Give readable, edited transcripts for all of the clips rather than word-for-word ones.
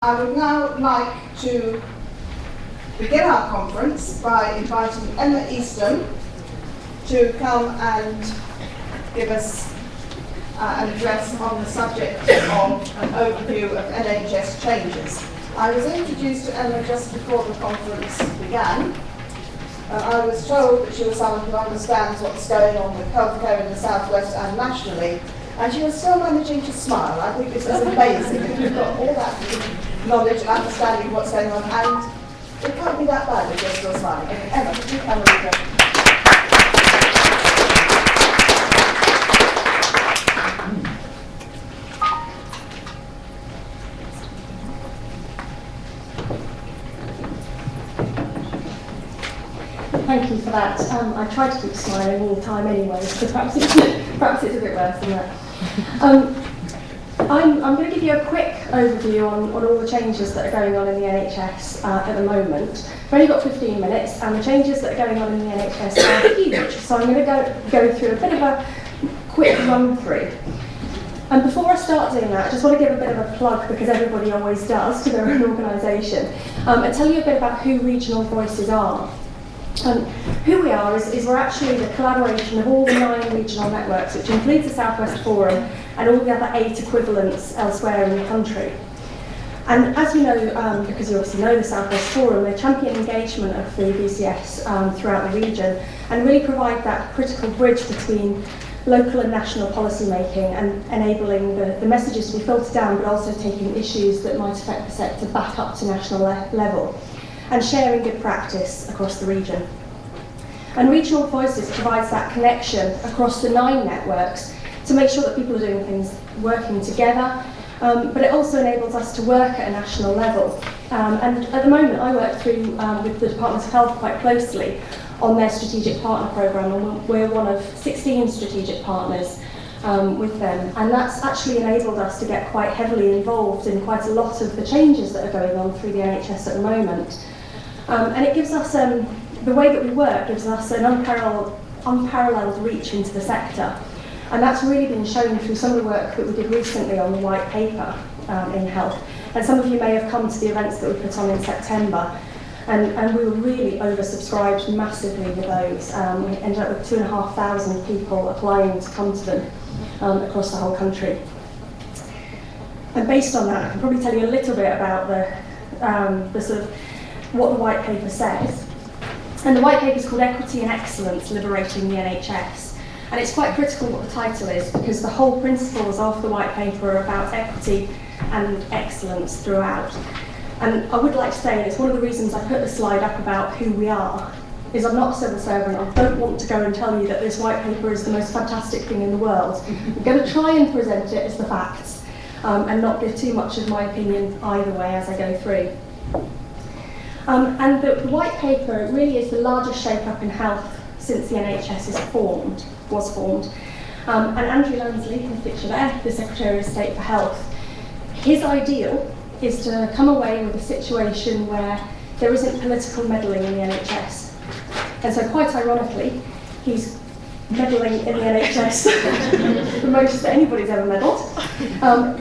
I would now like to begin our conference by inviting Emma Easton to come and give us an address on the subject of an overview of NHS changes. I was introduced to Emma just before the conference began. I was told that she was someone who understands what's going on with healthcare in the South West and nationally, and she was still managing to smile. I think this is amazing that you've got all that knowledge and understanding of what's going on, and it can't be that bad if you're still smiling. Okay, Emma, could you come over? Thank you for that. I try to keep smiling all the time anyway, so perhaps it's a bit worse than that. I'm going to give you a quick overview on all the changes that are going on in the NHS at the moment. I've only got 15 minutes, and the changes that are going on in the NHS are huge, so I'm going to go through a bit of a quick run through. And before I start doing that, I just want to give a bit of a plug, because everybody always does, to their own organisation, and tell you a bit about who Regional Voices are. And who we are is we're actually the collaboration of all the 9 regional networks, which includes the South West Forum and all the other 8 equivalents elsewhere in the country. And as you know, because you obviously know the South West Forum, they champion engagement of the BCS throughout the region and really provide that critical bridge between local and national policy making and enabling the messages to be filtered down, but also taking issues that might affect the sector back up to national level, and sharing good practice across the region. And Regional Voices provides that connection across the 9 networks to make sure that people are doing things working together, but it also enables us to work at a national level. And at the moment I work through with the Department of Health quite closely on their strategic partner programme, and we're one of 16 strategic partners with them, and that's actually enabled us to get quite heavily involved in quite a lot of the changes that are going on through the NHS at the moment. And it gives us, the way that we work gives us an unparalleled reach into the sector, and that's really been shown through some of the work that we did recently on the white paper in health. And some of you may have come to the events that we put on in September, and we were really oversubscribed massively with those. We ended up with 2,500 people applying to come to them across the whole country. And based on that, I can probably tell you a little bit about the sort of what the white paper says. And the white paper is called Equity and Excellence, Liberating the NHS. And it's quite critical what the title is, because the whole principles of the white paper are about equity and excellence throughout. And I would like to say, and it's one of the reasons I put the slide up about who we are, is I'm not a civil servant. I don't want to go and tell you that this white paper is the most fantastic thing in the world. I'm going to try and present it as the facts, and not give too much of my opinion either way as I go through. And the white paper really is the largest shake-up in health since the NHS was formed. And Andrew Lansley, who's pictured there, the Secretary of State for Health, his ideal is to come away with a situation where there isn't political meddling in the NHS. And so quite ironically, he's meddling in the NHS the most that anybody's ever meddled,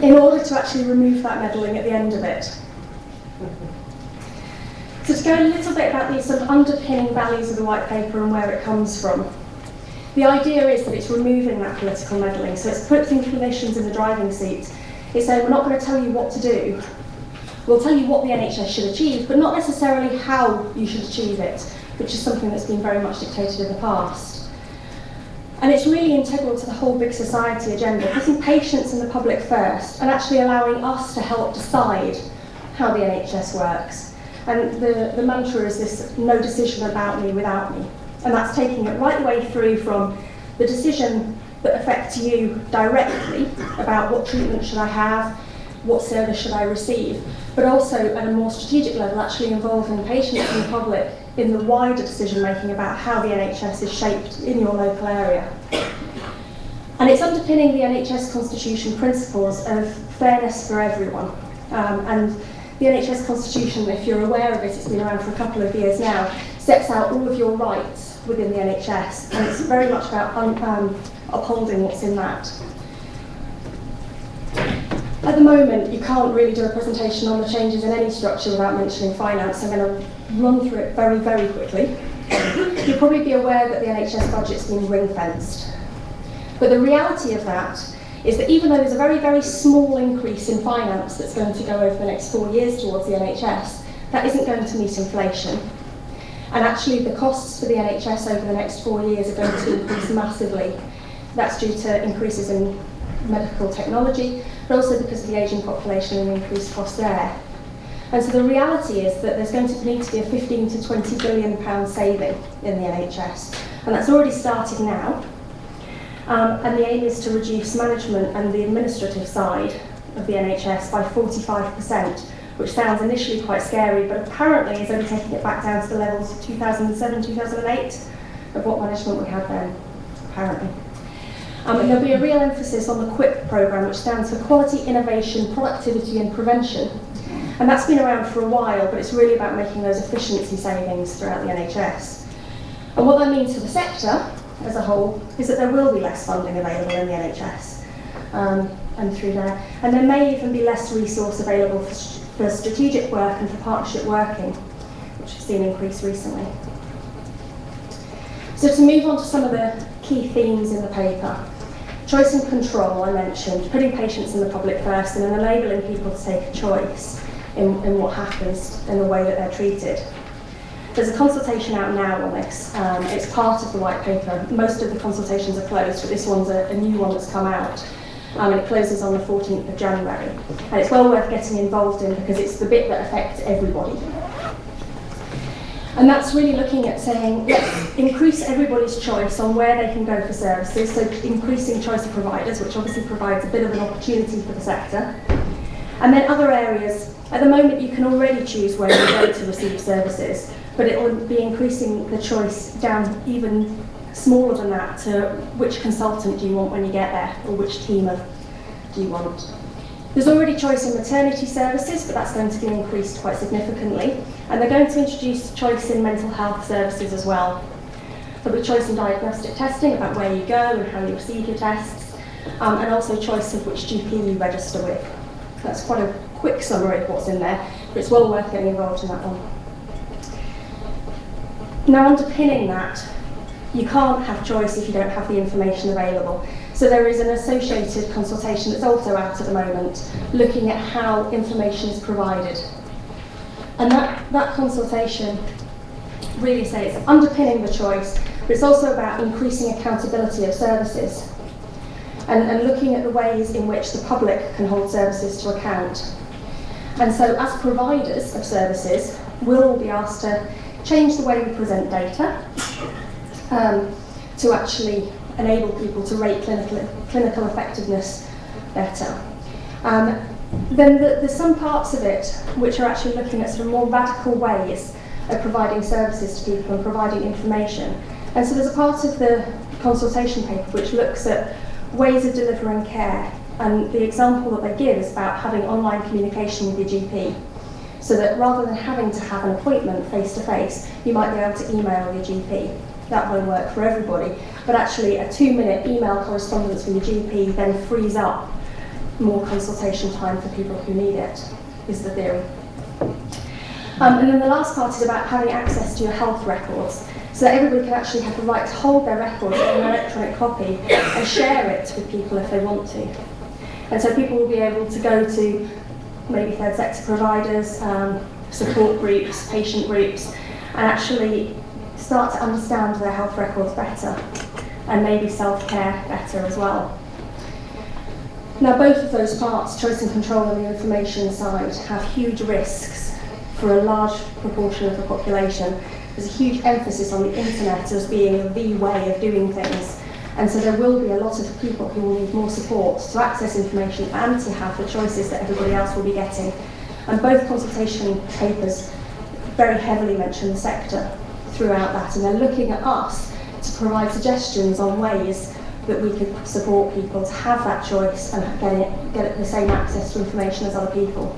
in order to actually remove that meddling at the end of it. So to go a little bit about these sort of underpinning values of the white paper and where it comes from. The idea is that it's removing that political meddling, so it's putting clinicians in the driving seat. It's saying we're not going to tell you what to do. We'll tell you what the NHS should achieve, but not necessarily how you should achieve it, which is something that's been very much dictated in the past. And it's really integral to the whole big society agenda, putting patients and the public first, and actually allowing us to help decide how the NHS works. And the mantra is this: no decision about me without me. And that's taking it right the way through from the decision that affects you directly about what treatment should I have, what service should I receive, but also at a more strategic level, actually involving patients and the public in the wider decision making about how the NHS is shaped in your local area. And it's underpinning the NHS Constitution principles of fairness for everyone. And the NHS Constitution, if you're aware of it, it's been around for a couple of years now, sets out all of your rights within the NHS, and it's very much about upholding what's in that. At the moment, you can't really do a presentation on the changes in any structure without mentioning finance. I'm going to run through it very, very quickly. You'll probably be aware that the NHS budget's been ring-fenced. But the reality of that is that even though there's a very, very small increase in finance that's going to go over the next 4 years towards the NHS, that isn't going to meet inflation. And actually, the costs for the NHS over the next 4 years are going to increase massively. That's due to increases in medical technology, but also because of the ageing population and increased costs there. And so the reality is that there's going to need to be a 15 to 20 billion pound saving in the NHS, and that's already started now. And the aim is to reduce management and the administrative side of the NHS by 45%, which sounds initially quite scary, but apparently is only taking it back down to the levels of 2007, 2008 of what management we had then, apparently. And there'll be a real emphasis on the QUIP programme, which stands for Quality, Innovation, Productivity and Prevention. And that's been around for a while, but it's really about making those efficiency savings throughout the NHS. And what that means for the sector as a whole is that there will be less funding available in the NHS and through there. And there may even be less resource available for strategic work and for partnership working, which has seen increase recently. So to move on to some of the key themes in the paper. Choice and control, I mentioned, putting patients in the public first and then enabling people to take a choice in what happens in the way that they're treated. There's a consultation out now on this. It's part of the white paper. Most of the consultations are closed, but this one's a new one that's come out. And it closes on the 14th of January. And it's well worth getting involved in because it's the bit that affects everybody. And that's really looking at saying, let's increase everybody's choice on where they can go for services, so increasing choice of providers, which obviously provides a bit of an opportunity for the sector. And then other areas, at the moment you can already choose where you go to receive services, but it will be increasing the choice down even smaller than that to which consultant do you want when you get there, or which team do you want. There's already choice in maternity services, but that's going to be increased quite significantly. And they're going to introduce choice in mental health services as well. There'll be choice in diagnostic testing about where you go and how you receive your tests, and also choice of which GP you register with. That's quite a quick summary of what's in there, but it's well worth getting involved in that one. Now, underpinning that, you can't have choice if you don't have the information available. So there is an associated consultation that's also out at the moment, looking at how information is provided. And that consultation really says it's underpinning the choice, but it's also about increasing accountability of services and looking at the ways in which the public can hold services to account. And so as providers of services, we'll all be asked to change the way we present data to actually enable people to rate clinical effectiveness better. Then there's some parts of it which are actually looking at sort of more radical ways of providing services to people and providing information. And so there's a part of the consultation paper which looks at ways of delivering care. And the example that they give is about having online communication with your GP. So that rather than having to have an appointment face-to-face, you might be able to email your GP. That won't work for everybody, but actually a 2-minute email correspondence with your GP then frees up more consultation time for people who need it, is the theory. And then the last part is about having access to your health records, so that everybody can actually have the right to hold their records in an electronic copy and share it with people if they want to. And so people will be able to go to maybe third sector providers, support groups, patient groups, and actually start to understand their health records better and maybe self-care better as well. Now, both of those parts, choice and control and the information side, have huge risks for a large proportion of the population. There's a huge emphasis on the internet as being the way of doing things. And so there will be a lot of people who will need more support to access information and to have the choices that everybody else will be getting. And both consultation papers very heavily mention the sector throughout that, and they're looking at us to provide suggestions on ways that we could support people to have that choice and get the same access to information as other people.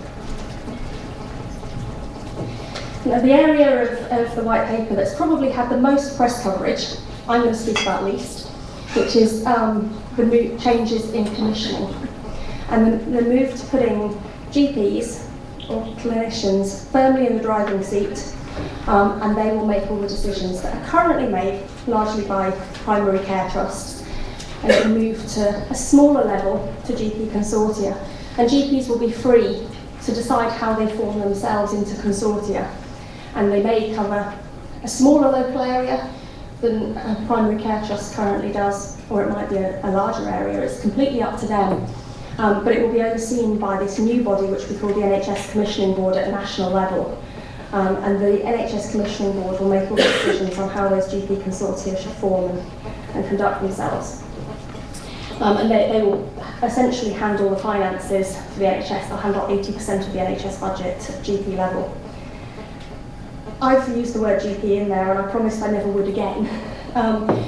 Now, the area of the white paper that's probably had the most press coverage, I'm going to speak about least, which is the changes in commissioning. And the move to putting GPs or clinicians firmly in the driving seat, and they will make all the decisions that are currently made largely by primary care trusts, and it will move to a smaller level to GP consortia, and GPs will be free to decide how they form themselves into consortia, and they may cover a smaller local area than a primary care trust currently does, or it might be a larger area. It's completely up to them. But it will be overseen by this new body, which we call the NHS Commissioning Board at a national level. And the NHS Commissioning Board will make all the decisions on how those GP consortia should form and conduct themselves. And they will essentially handle the finances for the NHS. They'll handle 80% of the NHS budget at GP level. I've used the word GP in there, and I promised I never would again.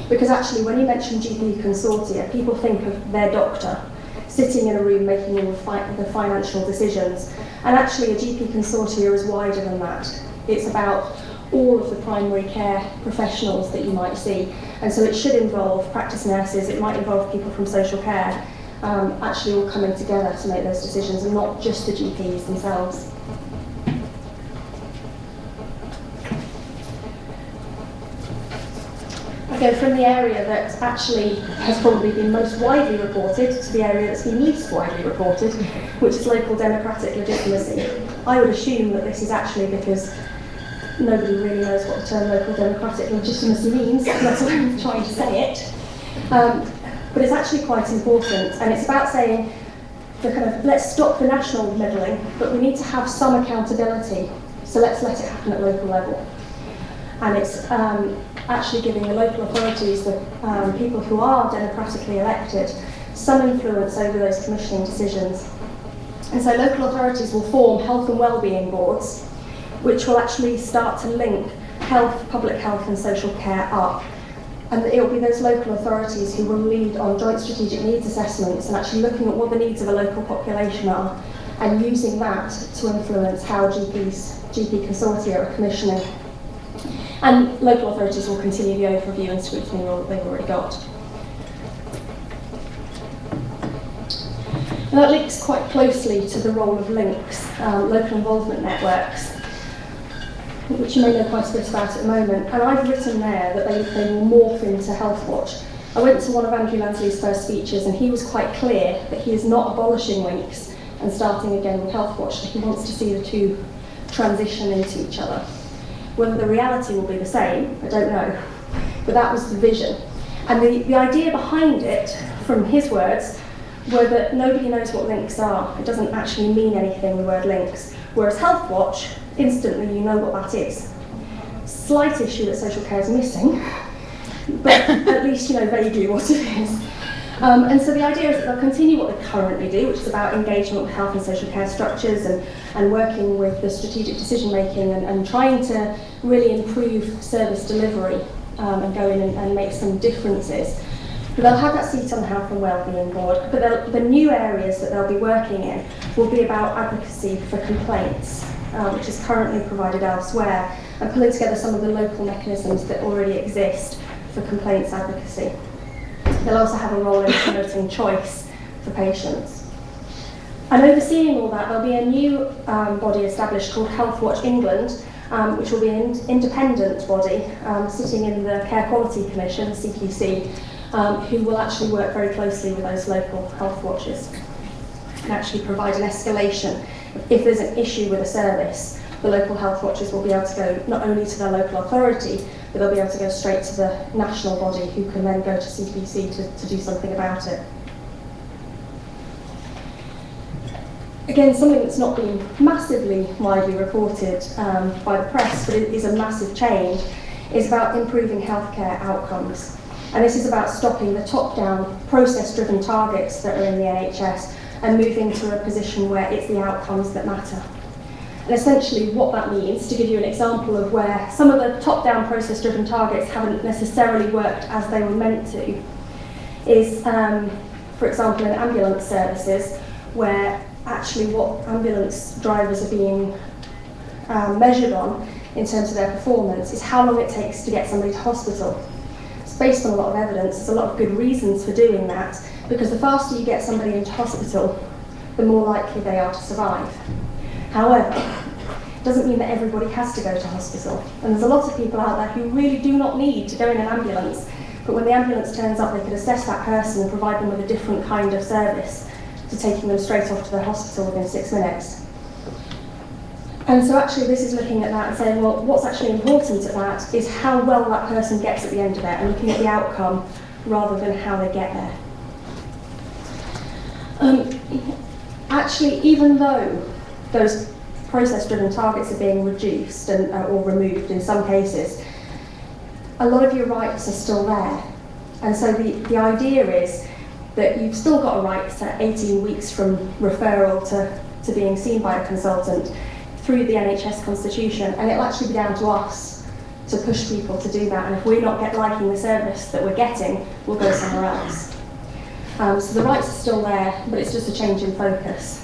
Because actually, when you mention GP consortia, people think of their doctor sitting in a room making all the financial decisions. And actually, a GP consortia is wider than that. It's about all of the primary care professionals that you might see. And so it should involve practice nurses, it might involve people from social care, actually all coming together to make those decisions, and not just the GPs themselves. I go from the area that actually has probably been most widely reported to the area that's been least widely reported, which is local democratic legitimacy. I would assume that this is actually because nobody really knows what the term local democratic legitimacy means, that's why I'm trying to say it. But it's actually quite important, and it's about saying, let's stop the national meddling, but we need to have some accountability, so let's let it happen at local level. And it's actually giving the local authorities, the people who are democratically elected, some influence over those commissioning decisions. And so local authorities will form health and wellbeing boards, which will actually start to link health, public health and social care up. And it will be those local authorities who will lead on joint strategic needs assessments and actually looking at what the needs of a local population are, and using that to influence how GP consortia are commissioning. And local authorities will continue the overview and scrutiny role that they've already got. And that links quite closely to the role of links, local involvement networks, which you may know quite a bit about at the moment. And I've written there that they will morph into Health Watch. I went to one of Andrew Lansley's first speeches, and he was quite clear that he is not abolishing links and starting again with Health Watch. He wants to see the two transition into each other. Whether the reality will be the same, I don't know, but that was the vision. And the idea behind it, from his words, were that nobody knows what links are. It doesn't actually mean anything, the word links. Whereas Health Watch, instantly you know what that is. Slight issue that social care is missing, but at least you know vaguely what it is. And so the idea is that they'll continue what they currently do, which is about engagement with health and social care structures and working with the strategic decision making and trying to really improve service delivery and go in and make some differences. But they'll have that seat on the Health and Wellbeing Board, but the new areas that they'll be working in will be about advocacy for complaints, which is currently provided elsewhere, and pulling together some of the local mechanisms that already exist for complaints advocacy. They'll also have a role in promoting choice for patients. And overseeing all that, there'll be a new body established called Health Watch England, which will be an independent body sitting in the Care Quality Commission, CQC, who will actually work very closely with those local health watches and actually provide an escalation. If there's an issue with a service, the local health watches will be able to go not only to their local authority, but they'll be able to go straight to the national body, who can then go to CQC to do something about it. Again, something that's not been massively widely reported by the press, but it is a massive change, is about improving healthcare outcomes. And this is about stopping the top-down, process-driven targets that are in the NHS and moving to a position where it's the outcomes that matter. And essentially what that means, to give you an example of where some of the top-down process-driven targets haven't necessarily worked as they were meant to, is, for example, in ambulance services, where actually what ambulance drivers are being measured on in terms of their performance is how long it takes to get somebody to hospital. It's based on a lot of evidence, there's a lot of good reasons for doing that, because the faster you get somebody into hospital, the more likely they are to survive. However, it doesn't mean that everybody has to go to hospital. And there's a lot of people out there who really do not need to go in an ambulance, but when the ambulance turns up, they could assess that person and provide them with a different kind of service to taking them straight off to the hospital within 6 minutes. And so actually this is looking at that and saying, well, what's actually important at that is how well that person gets at the end of it, and looking at the outcome rather than how they get there. Actually, even though those process-driven targets are being reduced and, or removed in some cases, a lot of your rights are still there. And so the idea is that you've still got a right to 18 weeks from referral to being seen by a consultant through the NHS constitution, and it'll actually be down to us to push people to do that, and if we're not liking the service that we're getting, we'll go somewhere else. So the rights are still there, but it's just a change in focus.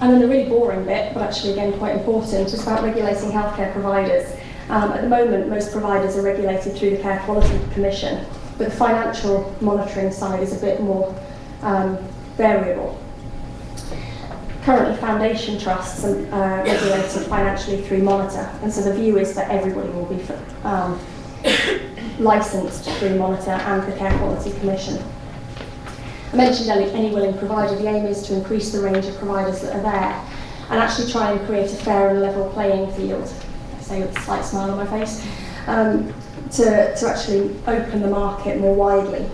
And then the really boring bit, but actually again quite important, is about regulating healthcare providers. At the moment, most providers are regulated through the Care Quality Commission, but the financial monitoring side is a bit more variable. Currently, foundation trusts are regulated financially through Monitor, and so the view is that everybody will be licensed through Monitor and the Care Quality Commission. I mentioned any willing provider. The aim is to increase the range of providers that are there and actually try and create a fair and level playing field, I say with a slight smile on my face, to actually open the market more widely.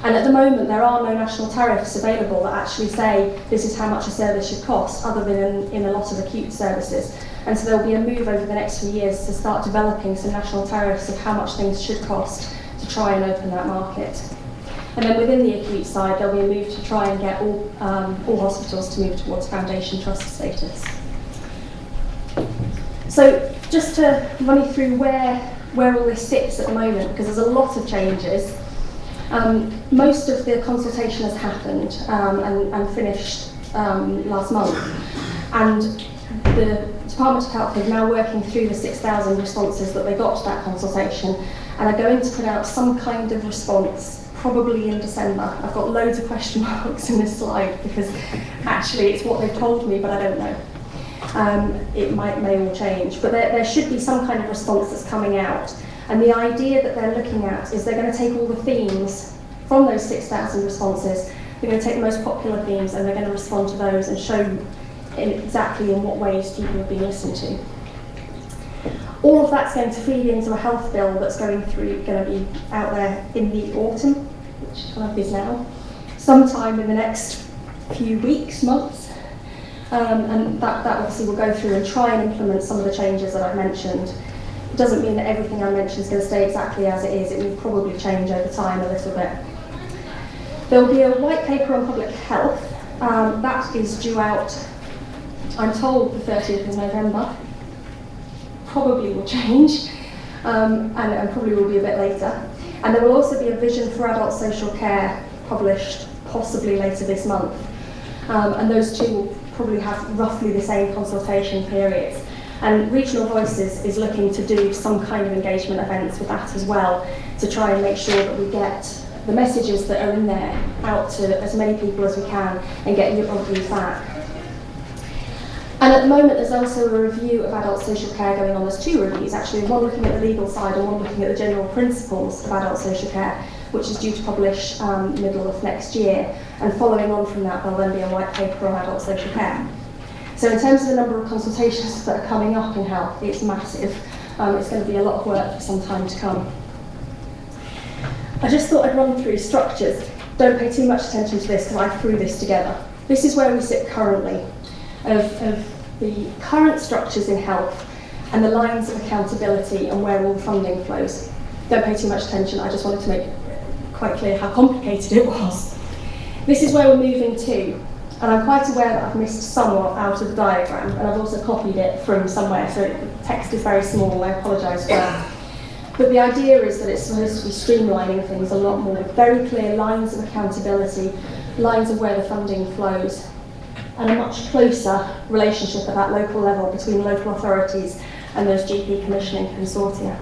And at the moment, there are no national tariffs available that actually say this is how much a service should cost, other than in a lot of acute services. And so there'll be a move over the next few years to start developing some national tariffs of how much things should cost to try and open that market. And then within the acute side, there'll be a move to try and get all hospitals to move towards foundation trust status. So just to run you through where all this sits at the moment, because there's a lot of changes. Most of the consultation has happened and finished last month, and the Department of Health is now working through the 6,000 responses that they got to that consultation, and are going to put out some kind of response probably in December. I've got loads of question marks in this slide because actually it's what they've told me, but I don't know. It may all change, but there should be some kind of response that's coming out. And the idea that they're looking at is they're going to take all the themes from those 6,000 responses, they're going to take the most popular themes and they're going to respond to those and show exactly in what ways people have been listened to. All of that's going to feed into a health bill that's going to be out there in the autumn, which kind of is now, sometime in the next few weeks, months. And that obviously will go through and try and implement some of the changes that I've mentioned. It doesn't mean that everything I mentioned is going to stay exactly as it is. It will probably change over time a little bit. There will be a white paper on public health. That is due out, I'm told, the 30th of November. Probably will change, and probably will be a bit later. And there will also be a vision for adult social care published possibly later this month. And those two will probably have roughly the same consultation periods. And Regional Voices is looking to do some kind of engagement events with that as well, to try and make sure that we get the messages that are in there out to as many people as we can and get your views back. And at the moment there's also a review of adult social care going on. There's two reviews actually, one looking at the legal side and one looking at the general principles of adult social care, which is due to publish middle of next year. And following on from that, there'll then be a white paper on adult social care. So in terms of the number of consultations that are coming up in health, it's massive. It's going to be a lot of work for some time to come. I just thought I'd run through structures. Don't pay too much attention to this because I threw this together. This is where we sit currently, of the current structures in health and the lines of accountability and where all the funding flows. Don't pay too much attention, I just wanted to make it quite clear how complicated it was. This is where we're moving to, and I'm quite aware that I've missed somewhat out of the diagram, and I've also copied it from somewhere, so the text is very small, I apologise for that. But the idea is that it's supposed to be streamlining things a lot more, with very clear lines of accountability, lines of where the funding flows, and a much closer relationship at that local level between local authorities and those GP commissioning consortia.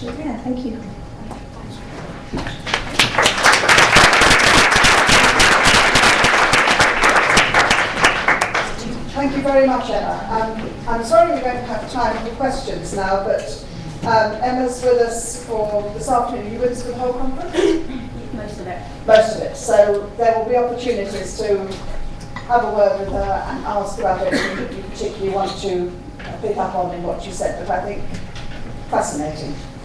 Yeah, thank you. Thank you very much, Emma. I'm sorry we don't have time for questions now, but Emma's with us for this afternoon. Are you with us for the whole conference? Most of it. Most of it. So there will be opportunities to have a word with her and ask about anything that you particularly want to pick up on in what she said, but I think fascinating.